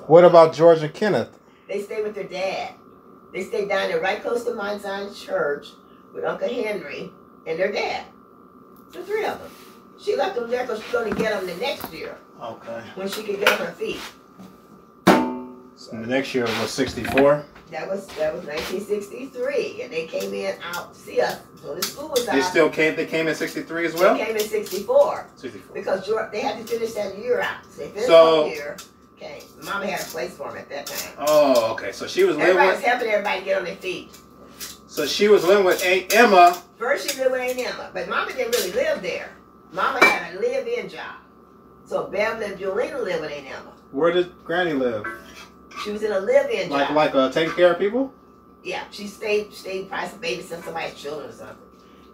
What about George and Kenneth? They stayed with their dad. They stayed down there right close to Mount Zion Church with Uncle Henry and their dad. The three of them. She left them there because she's going to get them the next year. Okay. When she could get on her feet. So the next year was 64? That was 1963. And they came in out to see us. So the school was out. They came in 63 as well? They came in 64. 64. Because they had to finish that year out. So they finished that year. Okay. Mama had a place for him at that time. Oh, okay. So she was living with... Everybody was helping everybody get on their feet. So she was living with Aunt Emma. First she lived with Aunt Emma. But Mama didn't really live there. Mama had a live-in job. So Beverly and Julina lived with Aunt Emma. Where did Granny live? She was in a live-in job. Like taking care of people? Yeah. She stayed probably babysitting somebody's children or something.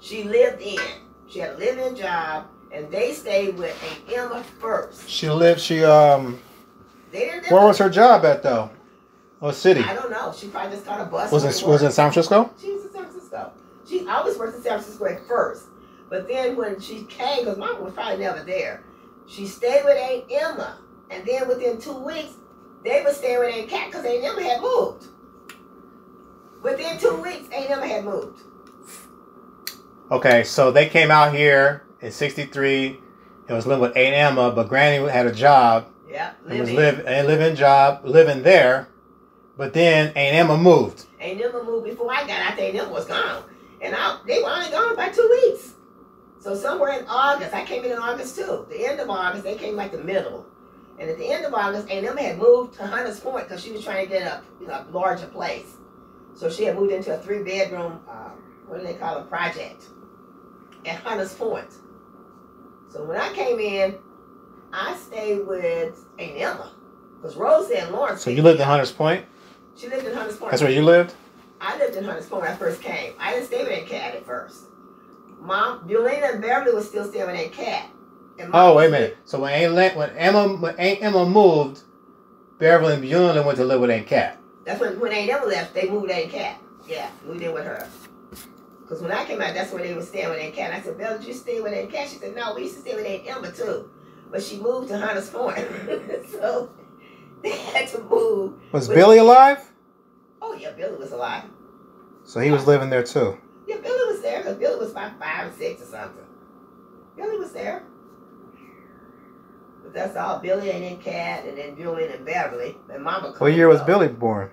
She lived in. She had a live-in job. And they stayed with Aunt Emma first. They didn't live. Where was her job at though? What city? I don't know. She probably just caught a bus. Was it in San Francisco? She was in San Francisco. She always worked in San Francisco at first. But then when she came, because Mama was probably never there, she stayed with Aunt Emma. And then within 2 weeks, they would stay with Aunt Cat because Aunt Emma had moved. Within 2 weeks, Aunt Emma had moved. Okay, so they came out here in 63. It was living with Aunt Emma, but Granny had a job. Yeah, living there. But then Aunt Emma moved. Aunt Emma moved before I got out there. Aunt Emma was gone. And they were only gone by 2 weeks. So somewhere in August, I came in August too. The end of August, they came like the middle. And at the end of August, Aunt Emma had moved to Hunters Point because she was trying to get a larger place. So she had moved into a 3-bedroom, what do they call it, project at Hunters Point. So when I came in, I stayed with Aunt Emma because Rose and Lawrence. So you lived in Hunters Point? She lived in Hunters Point. That's where you lived? I lived in Hunters Point when I first came. I didn't stay with Aunt Cat at first. Mom, Yolanda and Beverly was still staying with Aunt Cat. Oh, wait a minute. So when Aunt Emma moved, Beverly and Yolanda went to live with Aunt Cat. That's when Aunt Emma left. They moved Aunt Cat. Yeah, moved in with her. Because when I came out, that's where they were staying with Aunt Cat. I said, Beverly, did you stay with Aunt Cat? She said, no, we used to stay with Aunt Emma too. But she moved to Hunters Point. So they had to move. Was Billy alive? Oh, yeah, Billy was alive. So he was living there too? Yeah, Billy was there because Billy was about 5 or 6 or something. Billy was there. But that's all. Billy and then Cat and then Julian and Beverly. And Mama. What year was Billy born?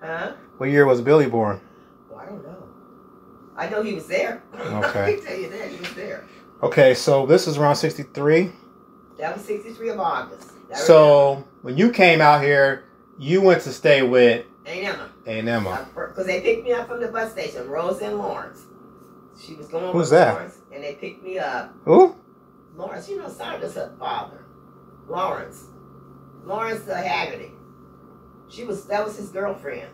Huh? What year was Billy born? Oh, I don't know. I know he was there. Okay. I can tell you that. He was there. Okay, so this is around 63? That was 63 of August. So when you came out here, you went to stay with Aunt Emma. Aunt Emma. Because they picked me up from the bus station, Rose and Lawrence. She was going Who's with that? Lawrence, and they picked me up. Who? Lawrence, Sandra's her father. Lawrence Haggerty. That was his girlfriend.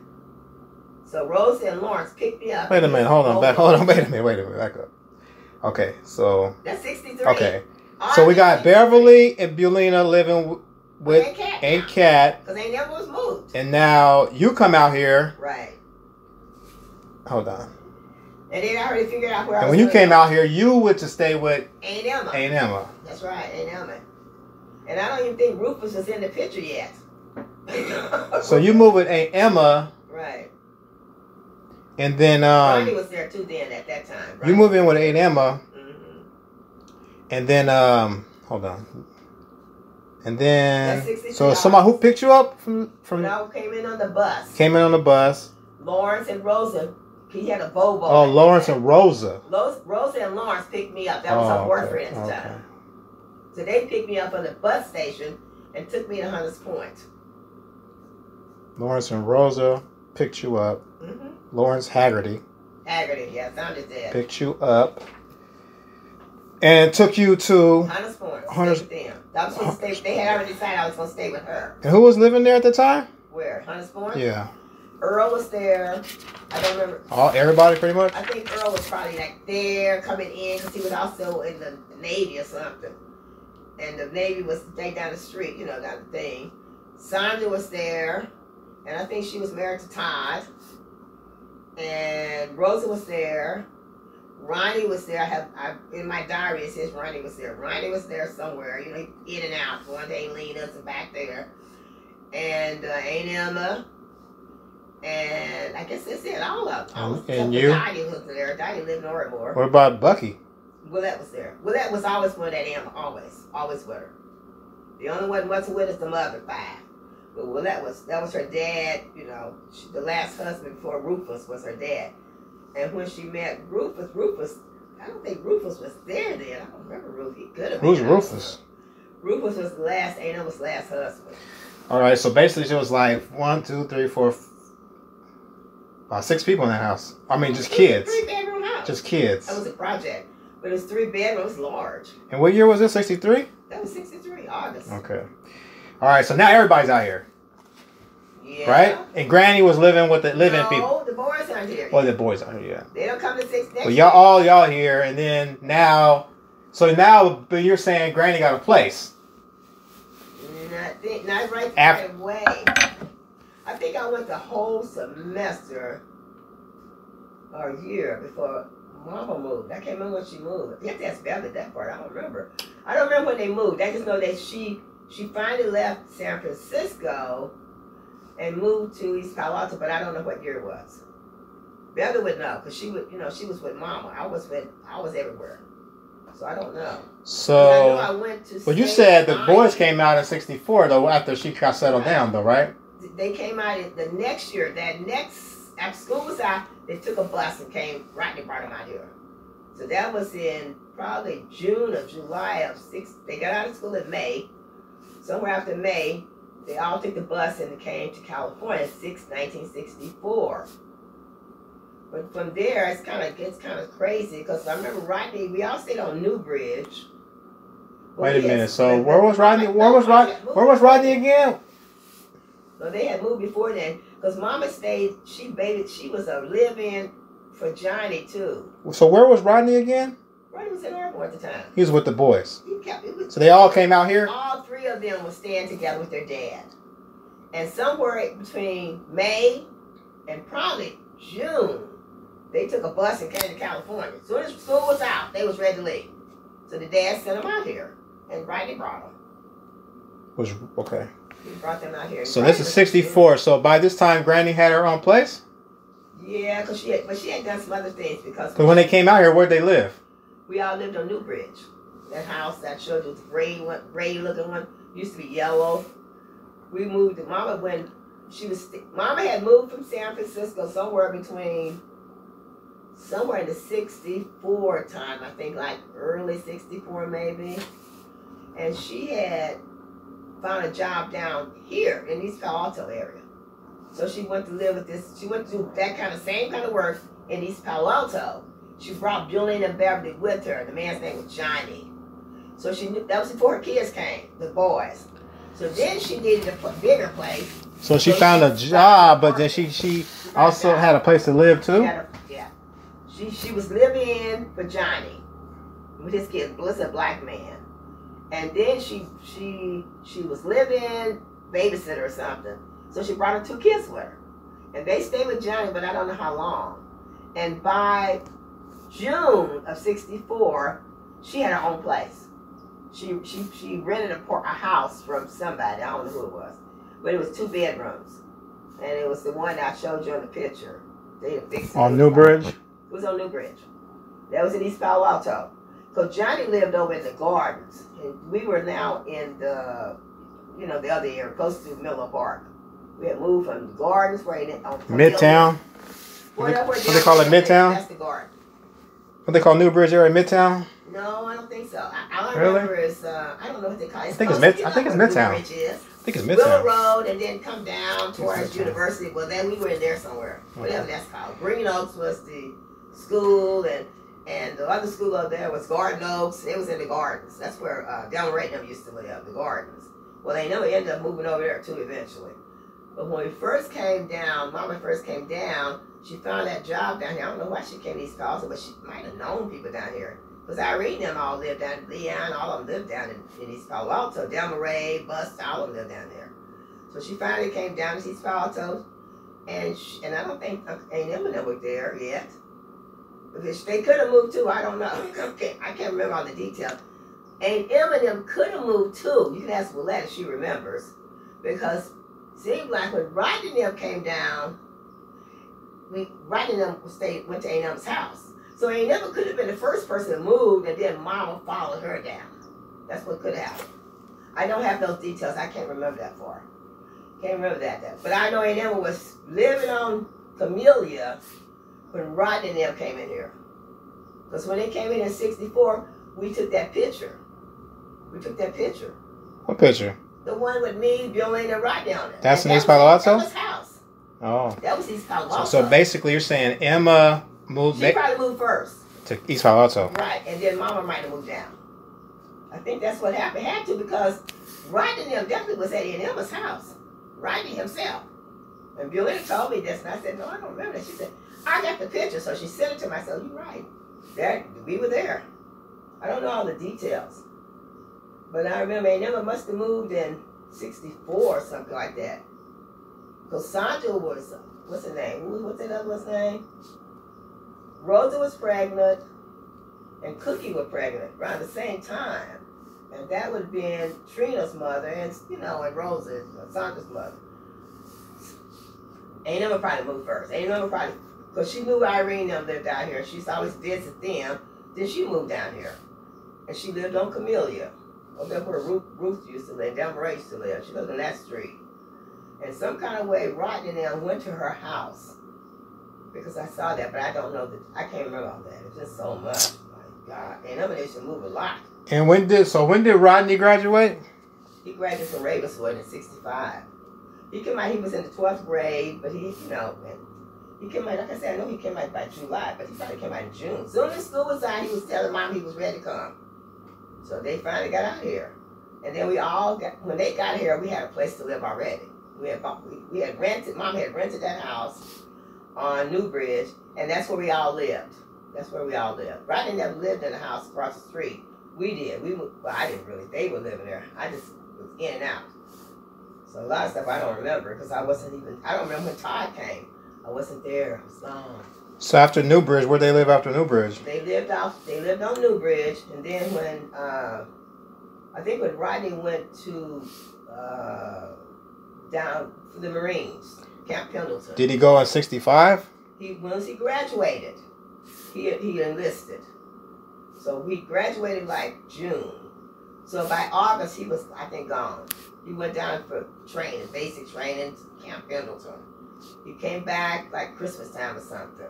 So Rose and Lawrence picked me up. Wait a minute, hold on, wait a minute, back up. Okay, so that's 63. Okay, so we got Beverly and Bulina living with Aunt Cat. Because Aunt Emma was moved. And now you come out here. Right. Hold on. And then I already figured out where I was. And when you came out here, you went to stay with Aunt Emma. Aunt Emma. That's right, Aunt Emma. And I don't even think Rufus was in the picture yet. So you moved with Aunt Emma. Right. And then Ronnie was there too then at that time. Right? You moved in with Aunt Emma. Mm-hmm. And then hold on. And then so $63. somebody who picked you up from No, came in on the bus. Came in on the bus. Lawrence and Rosa. He had a Volvo. Oh, Lawrence and Rosa. Rosa and Lawrence picked me up. That was her boyfriend at the time. So they picked me up on the bus station and took me to Hunters Point. Lawrence and Rosa picked you up. Mm-hmm. Lawrence Haggerty. Yeah, sounded dead. Picked you up. And took you to Hunters Point. Hunters. They had already decided I was going to stay with her. And who was living there at the time? Where? Hunters Point? Yeah. Earl was there. I don't remember. Everybody pretty much? I think Earl was probably like there coming in because he was also in the Navy or something. And the Navy was right down the street, down the thing. Sandra was there. And I think she was married to Todd. And Rosa was there. Ronnie was there. In my diary it says Ronnie was there. Ronnie was there somewhere, in and out, going to Lena's and back there. Aunt Emma, and I guess that's it. All of them. And you? Dottie was there. Dottie lived in Ardmore. What about Bucky? Willette was there. Willette was always with that Emma. Always with her. The only one wasn't with us the mother 5. But Willette that was her dad. You know, the last husband before Rufus was her dad. And when she met Rufus, I don't think Rufus was there then. I don't remember Rufus. He could have been. Who's Rufus? Rufus was the last, Aunt Emma's last husband. All right, so basically she was like 1, 2, 3, 4, about 6 people in that house. I mean, just kids. 3-bedroom house. Just kids. That was a project. But it was 3 bedrooms, large. And what year was this, 63? That was 63, August. Okay. All right, so now everybody's out here. Yeah. Right? And Granny was living with the people. No, the boys aren't here. Well, the boys aren't here, yeah. They don't come to 6 next Well, year. y'all here, and then now, but you're saying Granny got a place. Not right away. I think I went the whole semester or year before Mama moved. I can't remember when she moved. I think that's Beverly, that part. I don't remember. I don't remember when they moved. I just know that she finally left San Francisco and moved to East Palo Alto, but I don't know what year it was. Beverly would know because she was with Mama. I was everywhere. So I don't know. So, I went to. But you said the boys came out in 64 though after she got settled down though, right? They came out the next year. After school was out, they took a bus and came right and brought them out here. So that was in probably June or July of 6. They got out of school in May. Somewhere after May, they all took the bus and came to California 1964. But from there, it's kind of crazy because I remember Rodney. We all stayed on New Bridge. Wait a minute. So where was Rodney? Where was Rodney again? No, they had moved before then because Mama stayed. She was a live-in for Johnny too. So where was Rodney again? Rodney was in Ardmore at the time. He was with the boys. So they all came out here. All 3 of them were staying together with their dad, and somewhere between May and probably June, they took a bus and came to California. As soon as school was out, they was ready to leave. So the dad sent them out here, and Rodney brought them. Okay. He brought them out here. So this is 64. So by this time, Granny had her own place? Yeah, but she had done some other things because when they came out here, where'd they live? We all lived on New Bridge. That house that showed you the gray looking one used to be yellow. We moved to Mama when Mama had moved from San Francisco somewhere in the 64 time, I think, like early 64 maybe. And she had found a job down here in East Palo Alto area. So she went to live with this, she went to do that same kind of work in East Palo Alto. She brought Julian and Beverly with her. The man's name was Johnny. So she knew, that was before her kids came, the boys. So then she needed a bigger place. So she found a job, but then she also had a place to live too? Yeah. She was living in for Johnny with his kids. Was a black man. And then she was living, babysitter or something. So she brought her 2 kids with her. And they stayed with Johnny, but I don't know how long. And by June of 64, she had her own place. She rented a house from somebody. I don't know who it was. But it was 2 bedrooms. And it was the one I showed you on the picture. They had fixed it. On New Bridge? It was on New Bridge. That was in East Palo Alto. So Johnny lived over in the Gardens. And we were now in the other area, close to Miller Park. We had moved from the Gardens Midtown? What they call it, Midtown? That's the Garden. What they call New Bridge area, Midtown? No, I don't think so. All I remember is, I don't know what they call it. I think it's Midtown. I think it's Midtown. Willow Road and then come down towards University. Well, then we were in there somewhere. Whatever that's called. Green Oaks was the school and the other school up there was Garden Oaks. It was in the Gardens. That's where Delma Ratnam used to live, the Gardens. Well, they never ended up moving over there too eventually. But when we first came down, Mama first came down, she found that job down here. I don't know why she came to East Palo Alto, but she might have known people down here. Because Irene and them all lived down, Leon, all of them lived down in East Palo Alto. Delma Ray, Bust, all of them lived down there. So she finally came down to East Palo Alto, and I don't think Aunt Emma was there yet. Because they could have moved too, I don't know. I can't remember all the details. Aunt Emma could have moved too. You can ask Willette if she remembers. Because Seemed like when Rodney and them came down, Rodney and them went to A&M's house. So A&M could have been the first person to move, and then Mama followed her down. That's what could have happened. I don't have those details. I can't remember that far. Can't remember that. But I know A&M was living on Camellia when Rodney and them came in here. Because when they came in 64, we took that picture. What picture? The one with me, Jolene, and Rodney on it. That's in East Palo Alto? That was house. Oh. That was East Palo Alto. So basically you're saying Emma moved... She probably moved first. To East Palo Alto. Right, and then Mama might have moved down. I think that's what happened. Had to, because Rodney and them definitely was at Emma's house. Rodney himself. And Jolene told me this, and I said, no, I don't remember that. She said, I got the picture. So she sent it to me. I said, you're right. We were there. I don't know all the details. But I remember Emma must have moved in 64 or something like that. Because Sandra was, what's her name? What's that other one's name? Rosa was pregnant, and Cookie was pregnant around the same time. And that would have been Trina's mother, and and Rosa's, Sandra's mother. Emma probably moved first. Emma probably, because she knew Irene them lived out here. She used to always visit them. Then she moved down here. And she lived on Camellia. Over there where Ruth used to live, down where I used to live. She lived on that street. And some kind of way, Rodney and them went to her house. Because I saw that, but I don't know I can't remember all that. It's just so much. My God. And Emma used to move a lot. And when did Rodney graduate? He graduated from Ravenswood in 65. He came out, he was in the 12th grade, but he came out, like I said, I know he came out by July, but he probably came out in June. Soon as school was out, he was telling Mom he was ready to come. So they finally got out here. And then when they got here, we had a place to live already. We had rented, Mom had rented that house on Newbridge, and that's where we all lived. Rodney never lived in a house across the street. We did. I didn't really. They were living there. I just was in and out. So a lot of stuff I don't remember because I don't remember when Todd came. I wasn't there. I was gone. So after Newbridge, where'd they live after Newbridge? They lived on Newbridge, and then when I think when Rodney went to down for the Marines, Camp Pendleton. Did he go in 65? Once he graduated, he enlisted. So we graduated like June. So by August, he was, I think, gone. He went down for training, basic training, Camp Pendleton. He came back like Christmas time or something.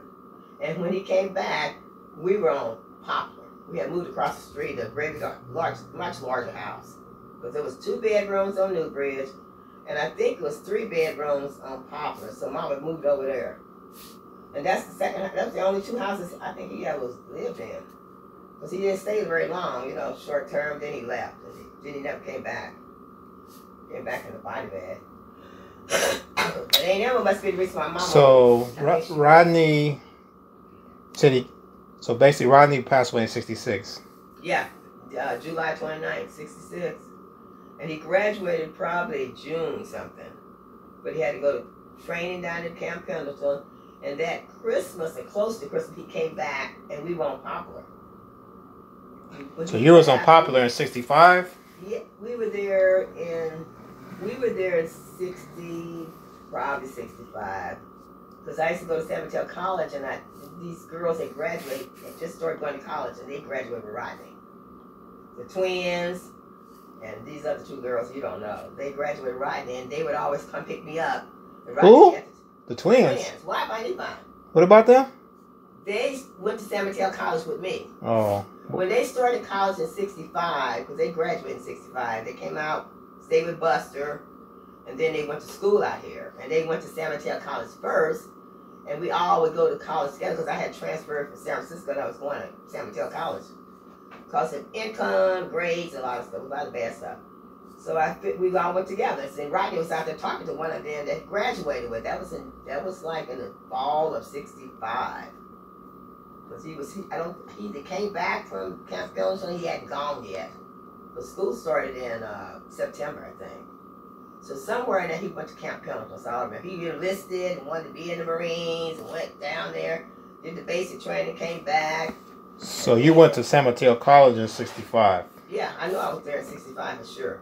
And when he came back, we were on Poplar. We had moved across the street to a much larger house. Because there was 2 bedrooms on Newbridge, and I think it was 3 bedrooms on Poplar. So Mama moved over there. And that's the only 2 houses I think he ever lived in. Because he didn't stay very long, short term, then he left. Then he never came back. Came back in the body bag. But ain't never must be the reason why Mama... So, Rodney said so basically Rodney passed away in 66. Yeah, July 29th, 66. And he graduated probably June something. But he had to go to training down at Camp Pendleton. And that Christmas, and close to Christmas, he came back, and we were on Poplar. So you was on Poplar in 65? Yeah, we were there in 60, probably 65. Because I used to go to San Mateo College, and these girls had graduated, had just started going to college, and they graduated with Rodney. The twins, and these other 2 girls you don't know, they graduated with Rodney, and they would always come pick me up. Who? The twins? Why by anybody? What about them? They went to San Mateo College with me. Oh. When they started college in 65, because they graduated in 65, they came out, stayed with Buster, and then they went to school out here. And they went to San Mateo College first, and we all would go to college together because I had transferred from San Francisco and I was going to San Mateo College. Because of income, grades, a lot of stuff, a lot of bad stuff. So we all went together. And Rodney was out there talking to one of them that graduated with. That was like in the fall of 65. Because he came back from Camp Pendleton, he hadn't gone yet. But school started in September, I think. So somewhere in there, he went to Camp Pendleton. So I remember he enlisted and wanted to be in the Marines and went down there, did the basic training, came back. So you went to San Mateo College in 65? Yeah, I know I was there in 65 for sure.